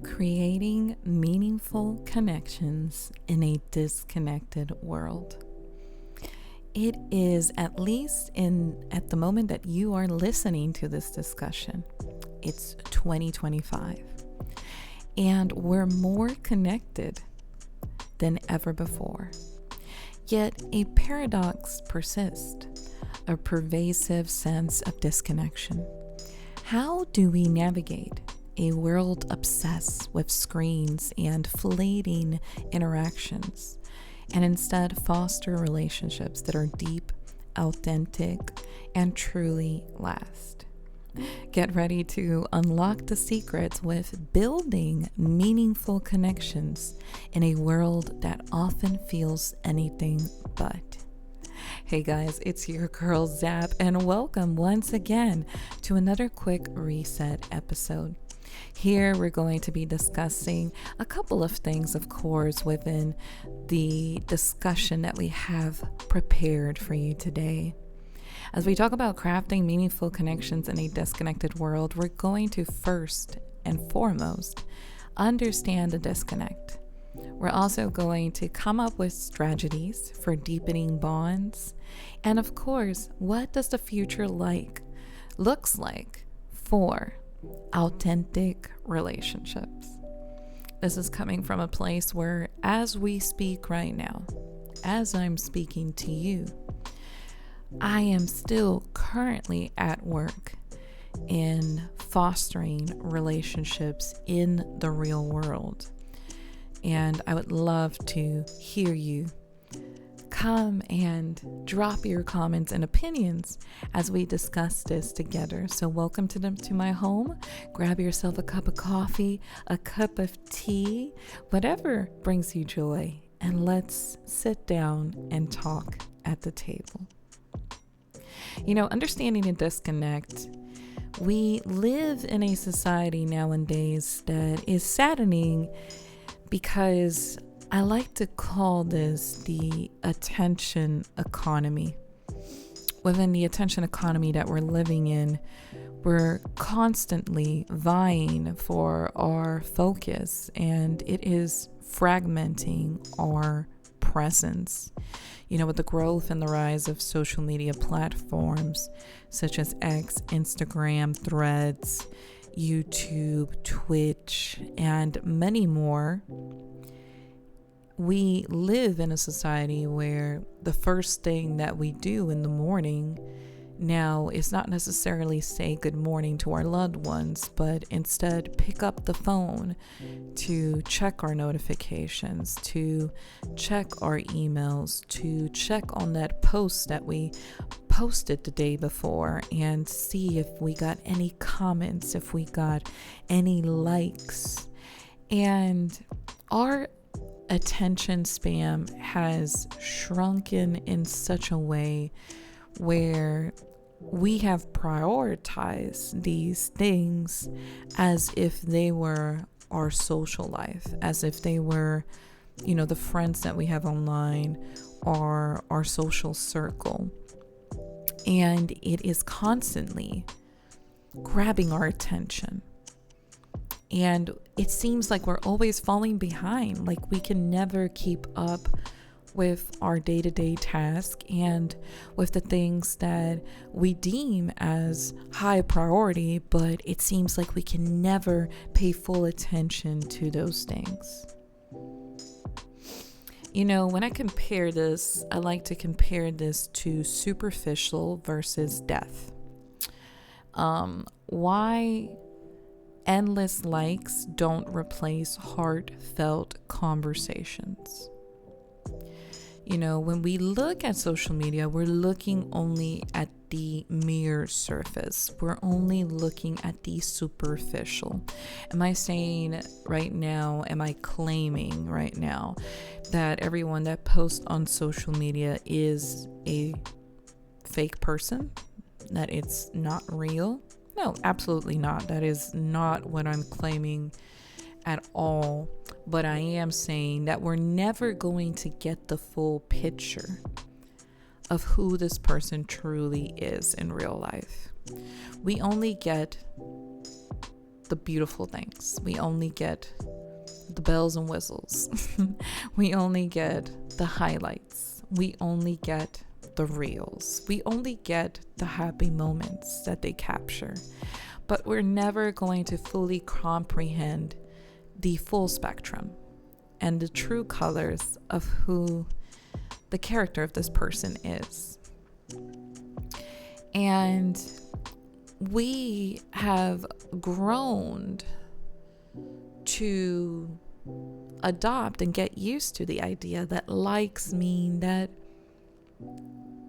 Creating meaningful connections in a disconnected world. It is, at least at the moment that you are listening to this discussion, it's 2025, and we're more connected than ever before. Yet a paradox persists, a pervasive sense of disconnection. How do we navigate a world obsessed with screens and fleeting interactions, and instead foster relationships that are deep, authentic, and truly last? Get ready to unlock the secrets with building meaningful connections in a world that often feels anything but. Hey guys, it's your girl Zap, and welcome once again to another quick reset episode. Here we're going to be discussing a couple of things, of course, within the discussion that we have prepared for you today. As we talk about crafting meaningful connections in a disconnected world, we're going to first and foremost understand the disconnect. We're also going to come up with strategies for deepening bonds. And of course, what does the future looks like for authentic relationships? This is coming from a place where, as we speak right now, as I'm speaking to you, I am still currently at work in fostering relationships in the real world. And I would love to hear you come and drop your comments and opinions as we discuss this together. So welcome to my home. Grab yourself a cup of coffee, a cup of tea, whatever brings you joy, and let's sit down and talk at the table. Understanding a disconnect, we live in a society nowadays that is saddening, because I like to call this the attention economy. Within the attention economy that we're living in, we're constantly vying for our focus, and it is fragmenting our presence. With the growth and the rise of social media platforms such as X, Instagram, Threads, YouTube, Twitch, and many more, we live in a society where the first thing that we do in the morning now is not necessarily say good morning to our loved ones, but instead pick up the phone to check our notifications, to check our emails, to check on that post that we posted the day before and see if we got any comments, if we got any likes. And our attention span has shrunken in such a way where we have prioritized these things as if they were our social life, as if they were, the friends that we have online or our social circle. And it is constantly grabbing our attention. And it seems like we're always falling behind, like we can never keep up with our day-to-day task and with the things that we deem as high priority, but it seems like we can never pay full attention to those things. When I compare this, I like to compare this to superficial versus depth. Why endless likes don't replace heartfelt conversations? When we look at social media, we're looking only at the mere surface. We're only looking at the superficial. Am I claiming right now that everyone that posts on social media is a fake person? That it's not real? No, absolutely not. That is not what I'm claiming at all. But I am saying that we're never going to get the full picture of who this person truly is in real life. We only get the beautiful things. We only get the bells and whistles. We only get the highlights. We only get the reels. We only get the happy moments that they capture. But we're never going to fully comprehend the full spectrum and the true colors of who the character of this person is. And we have grown to adopt and get used to the idea that likes mean that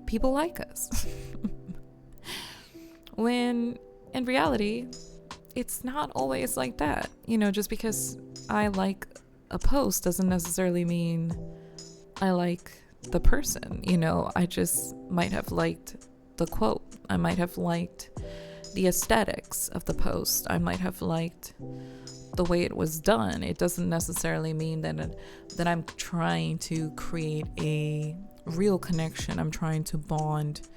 people like us. When in reality, it's not always like that. Just because I like a post doesn't necessarily mean I like the person. I just might have liked the quote. I might have liked the aesthetics of the post. I might have liked the way it was done. It doesn't necessarily mean that I'm trying to create a real connection. I'm trying to bond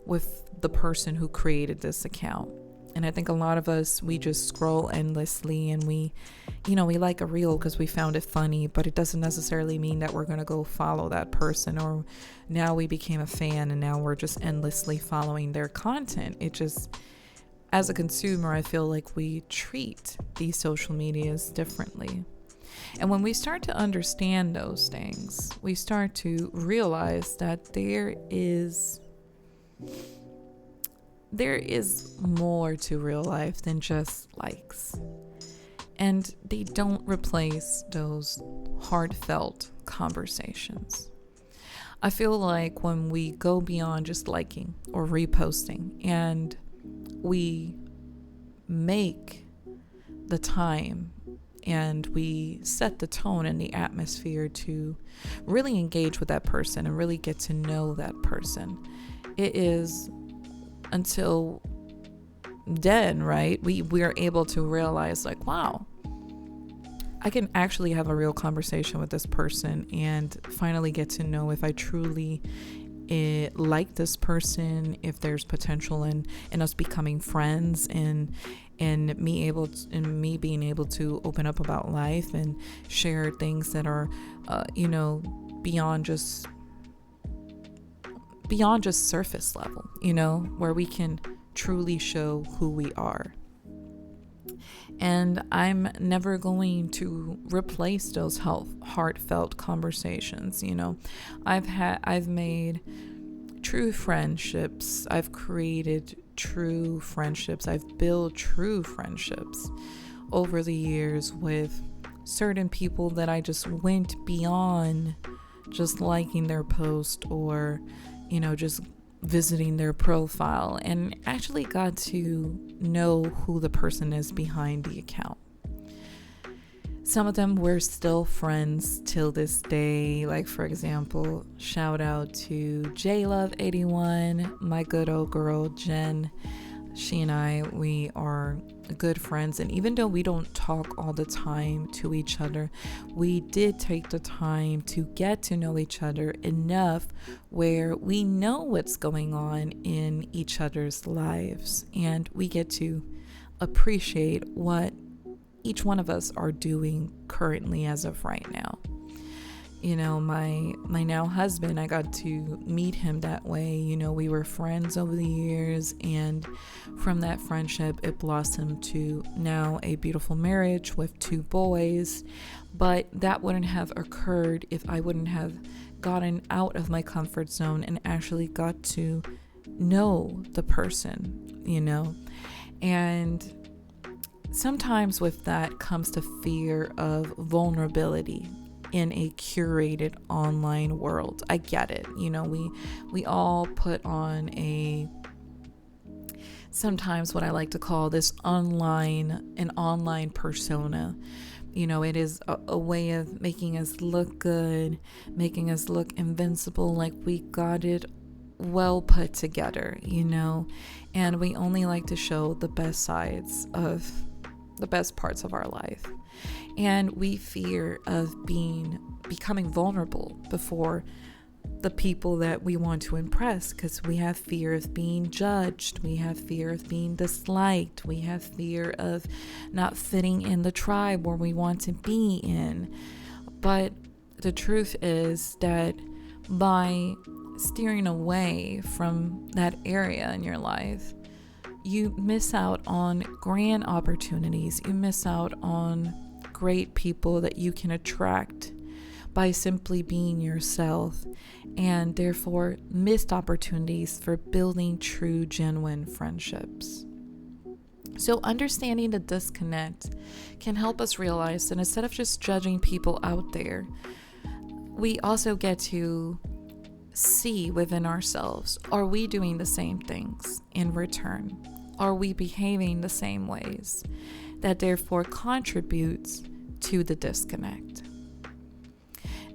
with the person who created this account. And I think a lot of us, we just scroll endlessly, and we like a reel because we found it funny, but it doesn't necessarily mean that we're going to go follow that person, or now we became a fan and now we're just endlessly following their content. It just, as a consumer, I feel like we treat these social medias differently. And when we start to understand those things, we start to realize that there is more to real life than just likes. And they don't replace those heartfelt conversations. I feel like when we go beyond just liking or reposting, and we make the time and we set the tone and the atmosphere to really engage with that person and really get to know that person, it is until then, right? We are able to realize, like, wow, I can actually have a real conversation with this person and finally get to know if I truly like this person, if there's potential in us becoming friends, and me being able to open up about life and share things that are beyond just surface level, where we can truly show who we are. And I'm never going to replace those heartfelt conversations. I've made true friendships. I've created true friendships. I've built true friendships over the years with certain people that I just went beyond just liking their post or just visiting their profile, and actually got to know who the person is behind the account. Some of them we're still friends till this day. Like, for example, shout out to JLove81, my good old girl Jen. She and I, we are good friends, and even though we don't talk all the time to each other, we did take the time to get to know each other enough where we know what's going on in each other's lives, and we get to appreciate what each one of us are doing currently as of right now. My now husband, I got to meet him that way. We were friends over the years, and from that friendship, it blossomed to now a beautiful marriage with 2 boys. But that wouldn't have occurred if I wouldn't have gotten out of my comfort zone and actually got to know the person, And sometimes with that comes the fear of vulnerability in a curated online world. I get it. We all put on sometimes what I like to call an online persona. It is a way of making us look good, making us look invincible, like we got it well put together, and we only like to show the best sides of the best parts of our life. And we fear of becoming vulnerable before the people that we want to impress, because we have fear of being judged, we have fear of being disliked, we have fear of not fitting in the tribe where we want to be in. But the truth is that by steering away from that area in your life, you miss out on grand opportunities. You miss out on great people that you can attract by simply being yourself, and therefore missed opportunities for building true, genuine friendships. So understanding the disconnect can help us realize that instead of just judging people out there, we also get to see within ourselves, are we doing the same things in return? Are we behaving the same ways that therefore contributes to the disconnect?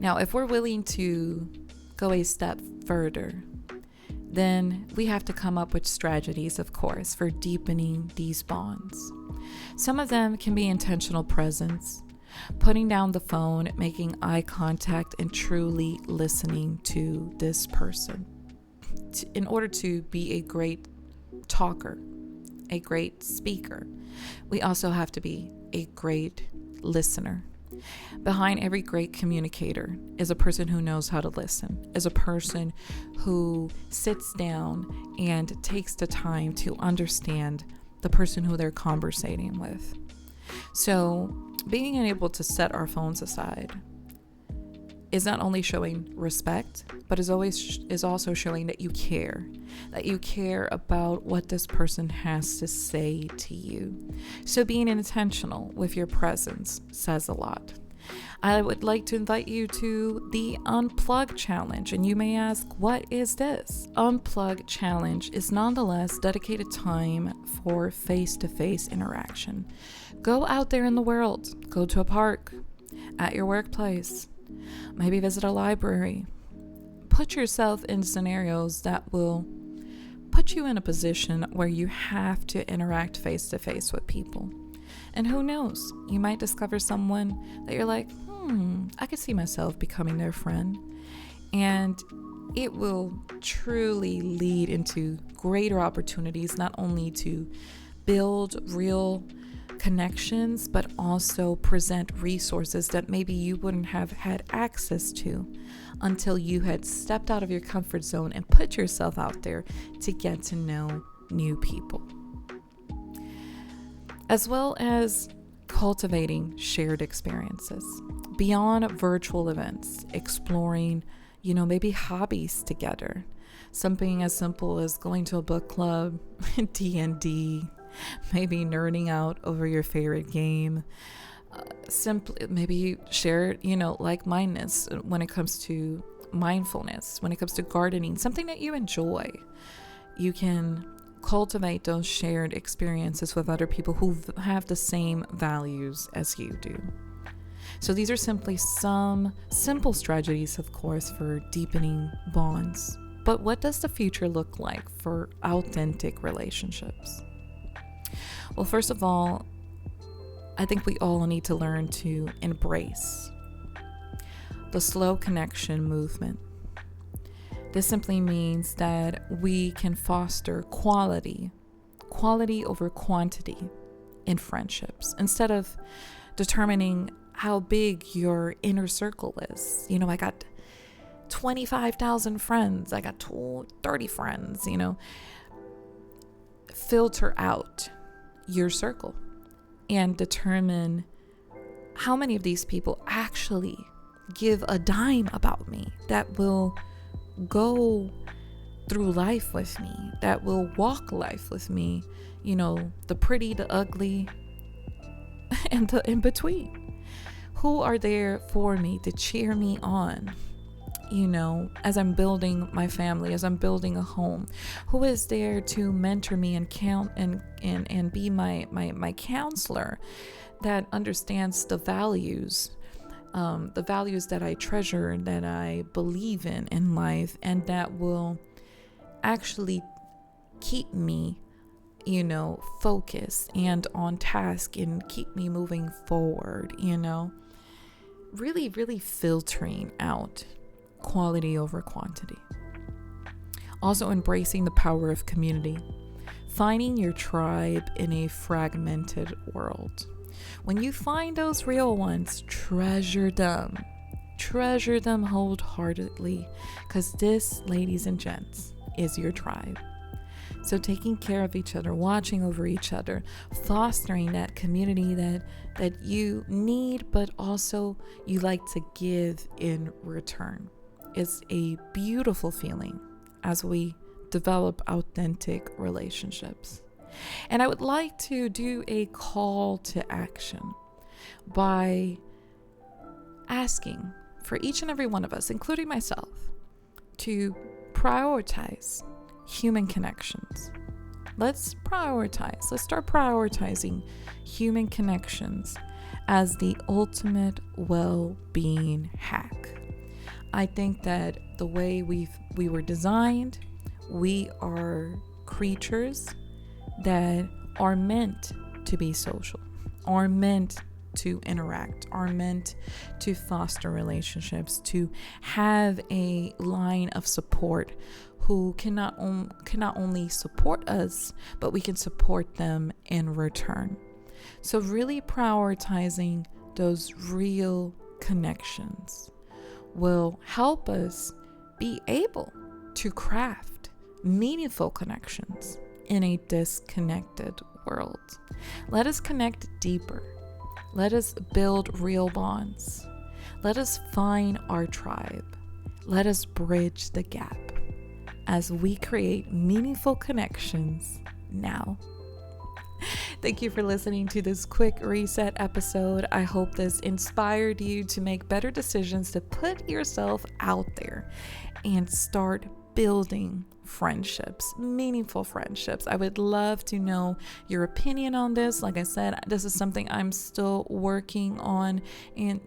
Now, if we're willing to go a step further, then we have to come up with strategies, of course, for deepening these bonds. Some of them can be intentional presence, putting down the phone, making eye contact, and truly listening to this person in order to be a great talker, a great speaker. We also have to be a great listener. Behind every great communicator is a person who knows how to listen, is a person who sits down and takes the time to understand the person who they're conversating with. So being able to set our phones aside is not only showing respect, but is also showing that you care about what this person has to say to you. So being intentional with your presence says a lot. I would like to invite you to the Unplug Challenge. And you may ask, what is this? Unplug Challenge is nonetheless dedicated time for face-to-face interaction. Go out there in the world. Go to a park, at your workplace, maybe visit a library. Put yourself in scenarios that will put you in a position where you have to interact face-to-face with people. And who knows, you might discover someone that you're like, I could see myself becoming their friend. And it will truly lead into greater opportunities, not only to build real connections, but also present resources that maybe you wouldn't have had access to until you had stepped out of your comfort zone and put yourself out there to get to know new people. As well as cultivating shared experiences beyond virtual events, exploring, maybe hobbies together. Something as simple as going to a book club, D&D, maybe nerding out over your favorite game. Simply, maybe share, like-mindedness when it comes to mindfulness, when it comes to gardening, something that you enjoy. You can cultivate those shared experiences with other people who have the same values as you do. So these are simply some simple strategies, of course, for deepening bonds. But what does the future look like for authentic relationships? Well, first of all, I think we all need to learn to embrace the slow connection movement. This simply means that we can foster quality over quantity in friendships, instead of determining how big your inner circle is. I got 25,000 friends, I got 30 friends, Filter out your circle and determine how many of these people actually give a dime about me, that will go through life with me, that will walk life with me, the pretty, the ugly, and the in between. Who are there for me to cheer me on, as I'm building my family, as I'm building a home? Who is there to mentor me and be my counselor, that understands the values that I treasure, that I believe in life, and that will actually keep me, focused and on task and keep me moving forward, really, really filtering out quality over quantity. Also embracing the power of community. Finding your tribe in a fragmented world. When you find those real ones, treasure them. Treasure them wholeheartedly, because this, ladies and gents, is your tribe. So taking care of each other, watching over each other, fostering that community that you need, but also you like to give in return, is a beautiful feeling as we develop authentic relationships. And I would like to do a call to action by asking for each and every one of us, including myself, to prioritize human connections. Let's prioritize. Let's start prioritizing human connections as the ultimate well-being hack. I think that the way we were designed, we are creatures that are meant to be social, are meant to interact, are meant to foster relationships, to have a line of support who cannot only support us, but we can support them in return. So really prioritizing those real connections will help us be able to craft meaningful connections in a disconnected world. Let us connect deeper. Let us build real bonds. Let us find our tribe. Let us bridge the gap as we create meaningful connections now. Thank you for listening to this quick reset episode. I hope this inspired you to make better decisions, to put yourself out there and start building friendships, meaningful friendships. I would love to know your opinion on this. Like I said, this is something I'm still working on, and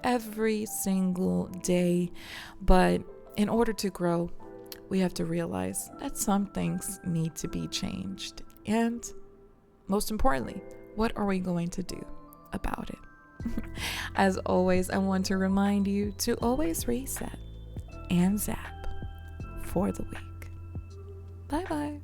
every single day. But in order to grow, we have to realize that some things need to be changed. And most importantly, what are we going to do about it? As always, I want to remind you to always reset and zap for the week. Bye-bye.